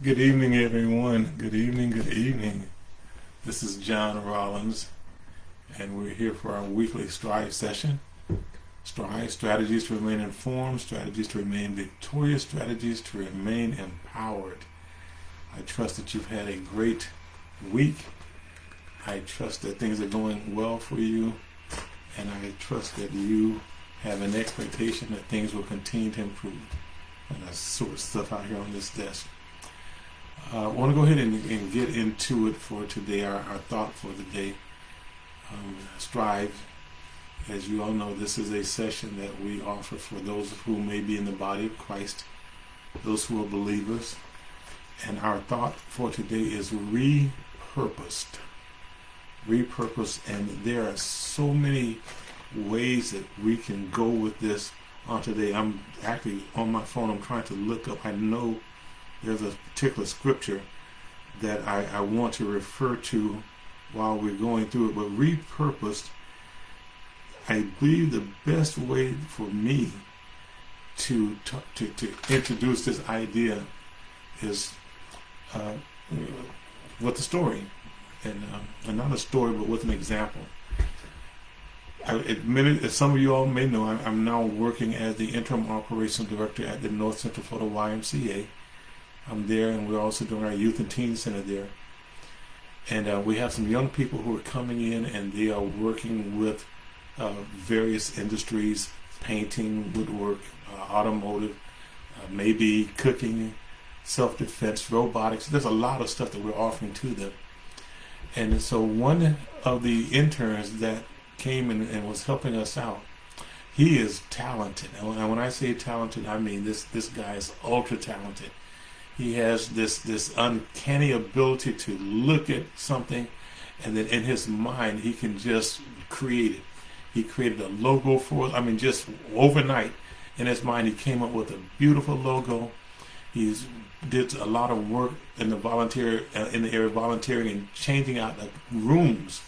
Good evening, everyone. Good evening, good evening. This is John Rollins, and we're here for our weekly Strive session. Strive, strategies to remain informed, strategies to remain victorious, strategies to remain empowered. I trust that you've had a great week. I trust that things are going well for you, and I trust that you have an expectation that things will continue to improve. And that's sort of stuff out here on this desk. I want to go ahead and get into it for today. Our thought for the day, Strive. As you all know, this is a session that we offer for those who may be in the body of Christ, those who are believers. And our thought for today is repurposed. Repurposed. And there are so many ways that we can go with this on today. I'm actually on my phone. I'm trying to look up. I know there's a particular scripture that I want to refer to while we're going through it. But repurposed, I believe the best way for me to introduce this idea is with a story, and not a story, but with an example. I admit, as some of you all may know, I'm now working as the interim operations director at the North Central Florida YMCA. I'm there, and we're also doing our youth and teen center there. And we have some young people who are coming in, and they are working with various industries: painting, woodwork, automotive, maybe cooking, self-defense, robotics. There's a lot of stuff that we're offering to them. And so one of the interns that came in and was helping us out, he is talented. And when I say talented, I mean this guy is ultra talented. He has this uncanny ability to look at something, and then in his mind he can just create it. He created a logo for it. I mean, just overnight in his mind he came up with a beautiful logo. He's did a lot of work in the area of volunteering and changing out the rooms,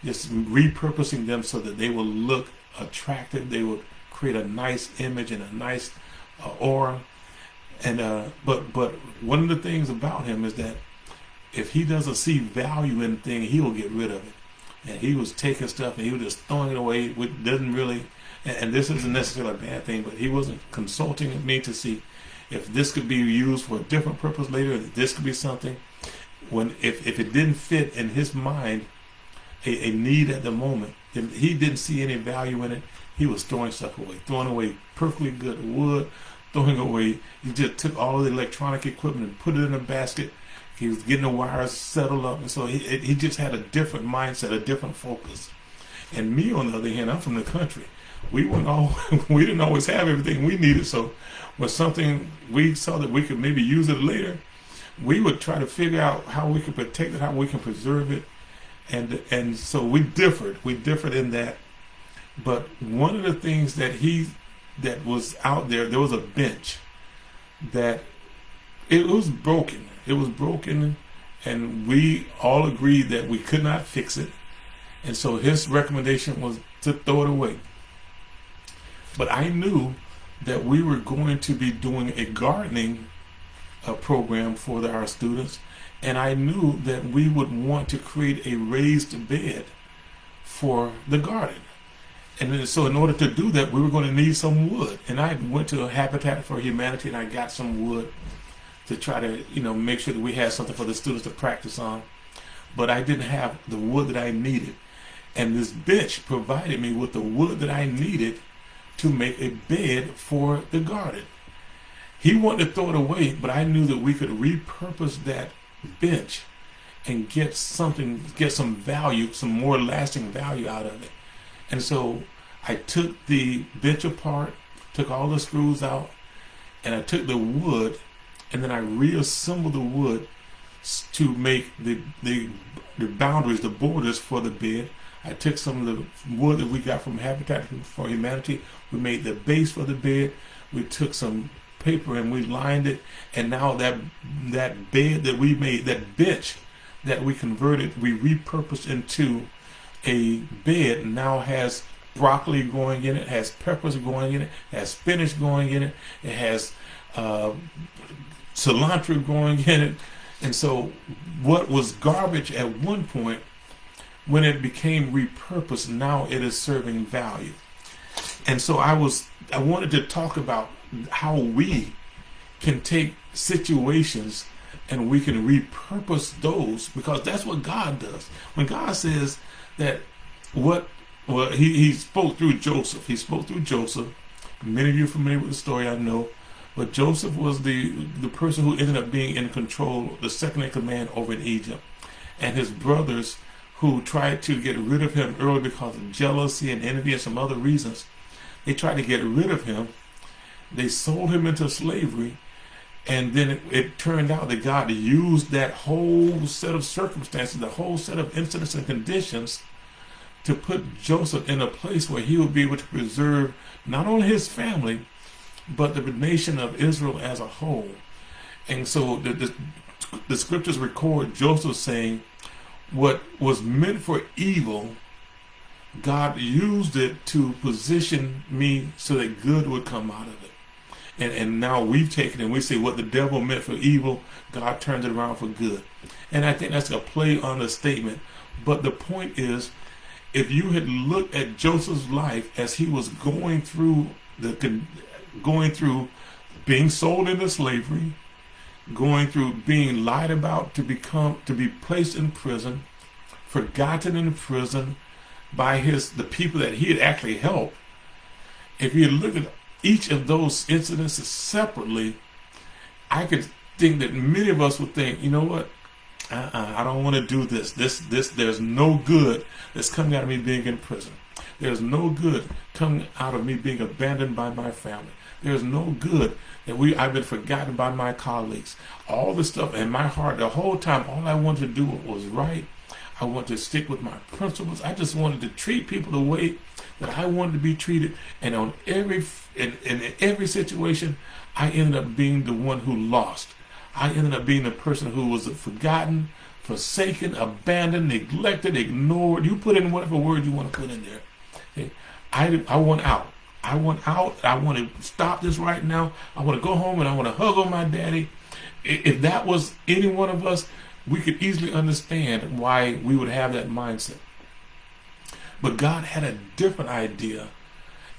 just repurposing them so that they will look attractive. They will create a nice image and a nice aura. And but one of the things about him is that if he doesn't see value in things, he will get rid of it. And he was taking stuff and he was just throwing it away, which doesn't really. And this isn't necessarily a bad thing, but he wasn't consulting me to see if this could be used for a different purpose later. If this could be something. If it didn't fit in his mind, a need at the moment, if he didn't see any value in it, he was throwing stuff away, throwing away perfectly good wood. Throwing away, he just took all of the electronic equipment and put it in a basket. He was getting the wires settled up, and so he just had a different mindset, a different focus. And me, on the other hand, I'm from the country. We didn't always have everything we needed. So when something we saw that we could maybe use it later, we would try to figure out how we could protect it, how we can preserve it, and so we differed. We differed in that. But one of the things that was out there was a bench that it was broken. It was broken, and we all agreed that we could not fix it. And so his recommendation was to throw it away. But I knew that we were going to be doing a gardening program for our students, and I knew that we would want to create a raised bed for the garden. And so in order to do that, we were going to need some wood. And I went to Habitat for Humanity and I got some wood to try to, make sure that we had something for the students to practice on. But I didn't have the wood that I needed. And this bench provided me with the wood that I needed to make a bed for the garden. He wanted to throw it away, but I knew that we could repurpose that bench and get some value, some more lasting value out of it. And so I took the bench apart, took all the screws out, and I took the wood, and then I reassembled the wood to make the boundaries, the borders for the bed. I took some of the wood that we got from Habitat for Humanity. We made the base for the bed. We took some paper and we lined it, and now that bed that we made, that bench that we converted, we repurposed into a bed, now has broccoli growing in it, has peppers growing in it, has spinach growing in it, it has cilantro growing in it. And so what was garbage at one point, when it became repurposed, now it is serving value. And so I wanted to talk about how we can take situations and we can repurpose those, because that's what God does. When God says that he spoke through Joseph. He spoke through Joseph. Many of you are familiar with the story, I know. But Joseph was the person who ended up being in control, the second in command over in Egypt. And his brothers, who tried to get rid of him early because of jealousy and envy and some other reasons, they tried to get rid of him. They sold him into slavery. And then it turned out that God used that whole set of circumstances, the whole set of incidents and conditions, to put Joseph in a place where he would be able to preserve not only his family, but the nation of Israel as a whole. And so the scriptures record Joseph saying, what was meant for evil, God used it to position me so that good would come out of it. And now we've taken it and we say what the devil meant for evil, God turned it around for good. And I think that's a play on the statement. But the point is, if you had looked at Joseph's life as he was going through being sold into slavery, going through being lied about to be placed in prison, forgotten in prison by the people that he had actually helped. If you look at each of those incidents separately, I could think that many of us would think, you know what? I don't want to do this. There's no good that's coming out of me being in prison. There's no good coming out of me being abandoned by my family. There's no good that I've been forgotten by my colleagues. All the stuff in my heart, the whole time, all I wanted to do was right. I wanted to stick with my principles. I just wanted to treat people the way that I wanted to be treated. And in every situation, I ended up being the one who lost. I ended up being the person who was forgotten, forsaken, abandoned, neglected, ignored. You put in whatever word you want to put in there. Okay? I want out. I want out. I want to stop this right now. I want to go home and I want to hug on my daddy. If that was any one of us, we could easily understand why we would have that mindset. But God had a different idea,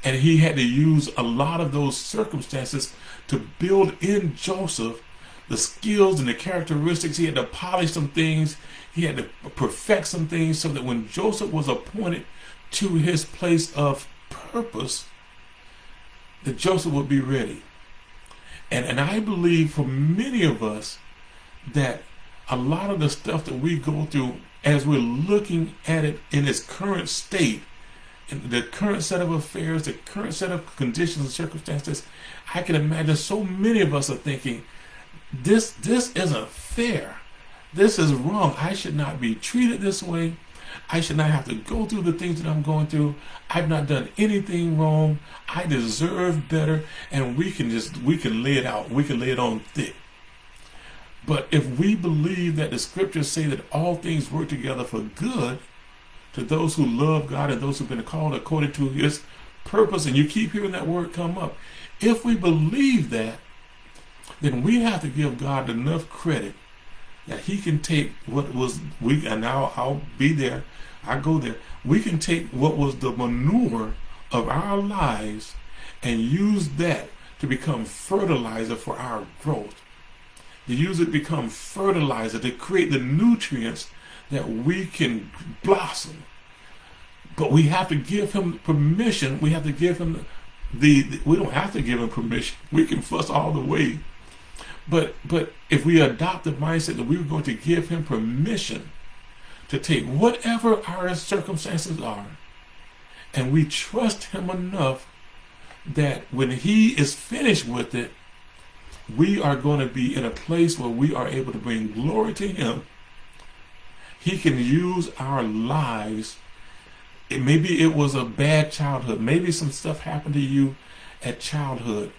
and he had to use a lot of those circumstances to build in Joseph the skills and the characteristics. He had to polish some things. He had to perfect some things so that when Joseph was appointed to his place of purpose, that Joseph would be ready. And I believe for many of us that a lot of the stuff that we go through as we're looking at it in its current state, in the current set of affairs, the current set of conditions and circumstances, I can imagine so many of us are thinking, this isn't fair. This is wrong. I should not be treated this way. I should not have to go through the things that I'm going through. I've not done anything wrong. I deserve better. And we can lay it out. We can lay it on thick. But if we believe that the scriptures say that all things work together for good to those who love God and those who've been called according to his purpose, and you keep hearing that word come up, if we believe that, then we have to give God enough credit that he can take what was, and now I'll be there, I go there, we can take what was the manure of our lives and use that to become fertilizer for our growth. To use it to become fertilizer, to create the nutrients that we can blossom. But we have to give him permission. We have to give him we don't have to give him permission. We can fuss all the way. But if we adopt the mindset that we were going to give him permission to take whatever our circumstances are, and we trust him enough that when he is finished with it, we are going to be in a place where we are able to bring glory to him. He can use our lives. Maybe it was a bad childhood. Maybe some stuff happened to you at childhood.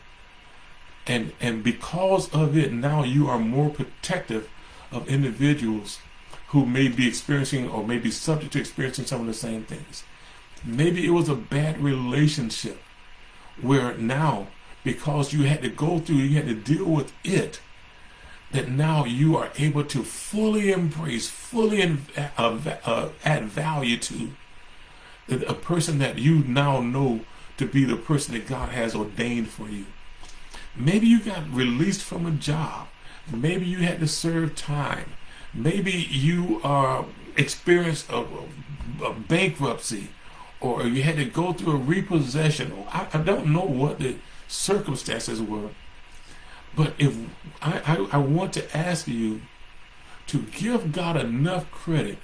And because of it, now you are more protective of individuals who may be experiencing or may be subject to experiencing some of the same things. Maybe it was a bad relationship where now, because you had to go through, you had to deal with it, that now you are able to fully embrace, fully add value to a person that you now know to be the person that God has ordained for you. Maybe you got released from a job. Maybe you had to serve time. Maybe you experienced a bankruptcy, or you had to go through a repossession. I don't know what the circumstances were, but if I want to ask you to give God enough credit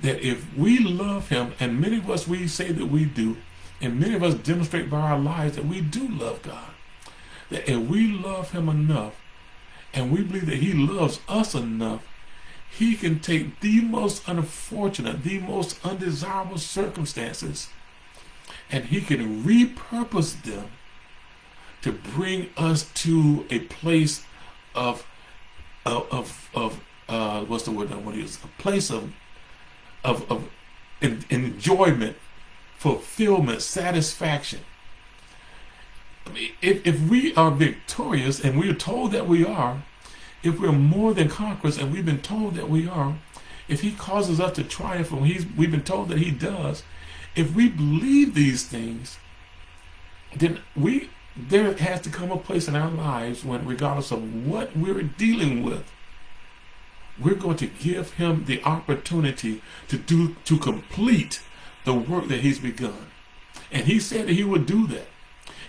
that if we love him, and many of us, we say that we do, and many of us demonstrate by our lives that we do love God, that if we love him enough and we believe that he loves us enough, he can take the most unfortunate, the most undesirable circumstances, and he can repurpose them to bring us to a place of what's the word I want to use? A place of enjoyment, fulfillment, satisfaction. If we are victorious, and we are told that we are, if we're more than conquerors, and we've been told that we are, if he causes us to triumph, and we've been told that he does, if we believe these things, then there has to come a place in our lives when, regardless of what we're dealing with, we're going to give him the opportunity to complete the work that he's begun. And he said that he would do that.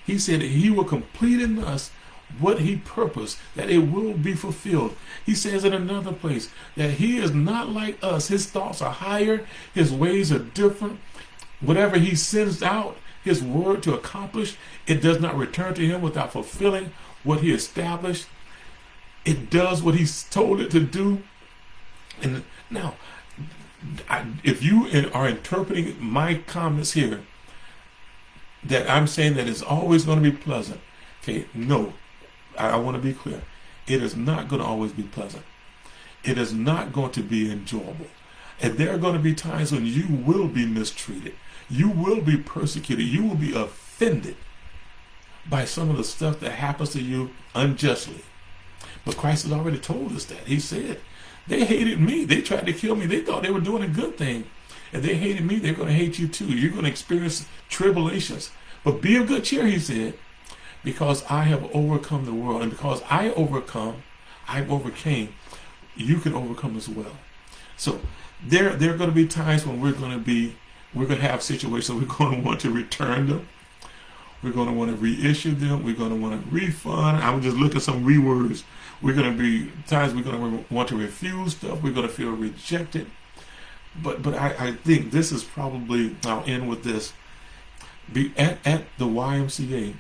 He said that he will complete in us what he purposed, that it will be fulfilled. He says in another place that he is not like us. His thoughts are higher. His ways are different. Whatever he sends out his word to accomplish, it does not return to him without fulfilling what he established. It does what he's told it to do. And now, if you are interpreting my comments here that I'm saying that it's always going to be pleasant, okay, no, I want to be clear. It is not going to always be pleasant. It is not going to be enjoyable. And there are going to be times when you will be mistreated. You will be persecuted. You will be offended by some of the stuff that happens to you unjustly. But Christ has already told us that. He said, they hated me. They tried to kill me. They thought they were doing a good thing. If they hated me, they're going to hate you too. You're going to experience tribulations. But be of good cheer, he said, because I have overcome the world. And because I overcame, you can overcome as well. So there are going to be times when we're going to have situations we're going to want to return them. We're going to want to reissue them. We're going to want to refund. I'm just looking at some rewords. We're going to be times we're going to want to refuse stuff. We're going to feel rejected. But I think this is probably, I'll end with this. At the YMCA,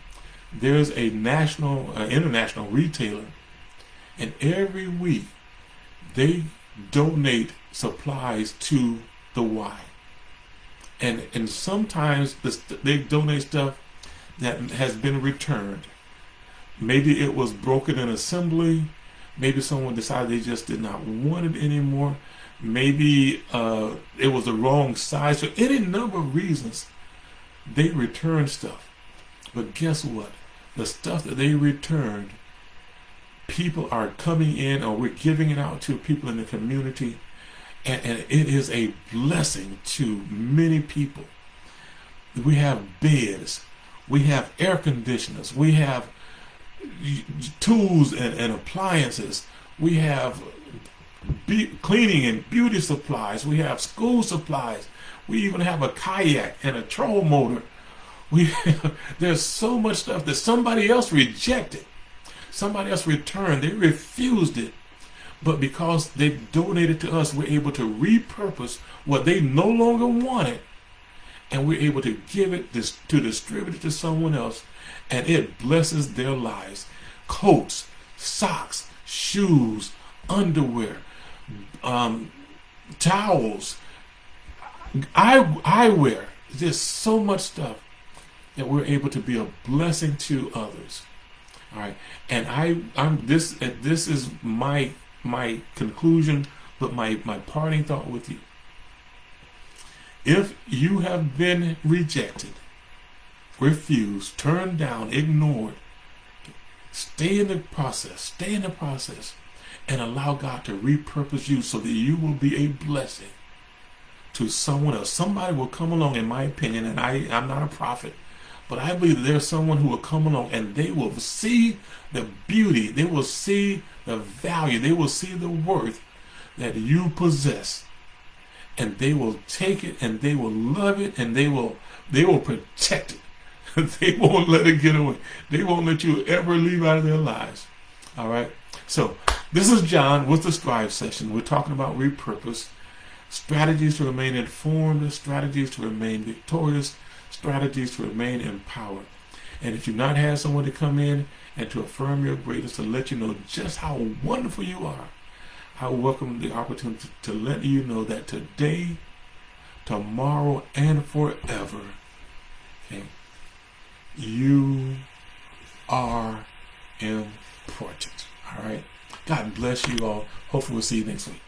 there's a international retailer, and every week they donate supplies to the Y. And sometimes they donate stuff that has been returned. Maybe it was broken in assembly. Maybe someone decided they just did not want it anymore. Maybe it was the wrong size. For any number of reasons, they returned stuff. But guess what? The stuff that they returned, people are coming in, or we're giving it out to people in the community, and it is a blessing to many people. We have beds, we have air conditioners, we have tools and appliances, we have cleaning and beauty supplies, we have school supplies, we even have a kayak and a troll motor. There's so much stuff that somebody else rejected, somebody else returned, they refused it. But because they donated to us, we're able to repurpose what they no longer wanted, and we're able to give it to distribute it to someone else, and it blesses their lives. Coats, socks, shoes, underwear, towels, eyewear. There's so much stuff that we're able to be a blessing to others. All right, and this is my conclusion, but my parting thought with you. If you have been rejected, refused, turned down, ignored, Stay in the process. Stay in the process. And allow God to repurpose you so that you will be a blessing to someone else. Somebody will come along, in my opinion, and I'm not a prophet, but I believe that there's someone who will come along and they will see the beauty, they will see the value, they will see the worth that you possess, and they will take it and they will love it and they will protect it. They won't let it get away. They won't let you ever leave out of their lives. All right. So this is John with the Strive session. We're talking about repurpose, strategies to remain informed, strategies to remain victorious, strategies to remain empowered. And if you've not had someone to come in and to affirm your greatness, to let you know just how wonderful you are, I welcome the opportunity to let you know that today, tomorrow, and forever, okay, you are important. All right. God bless you all. Hopefully we'll see you next week.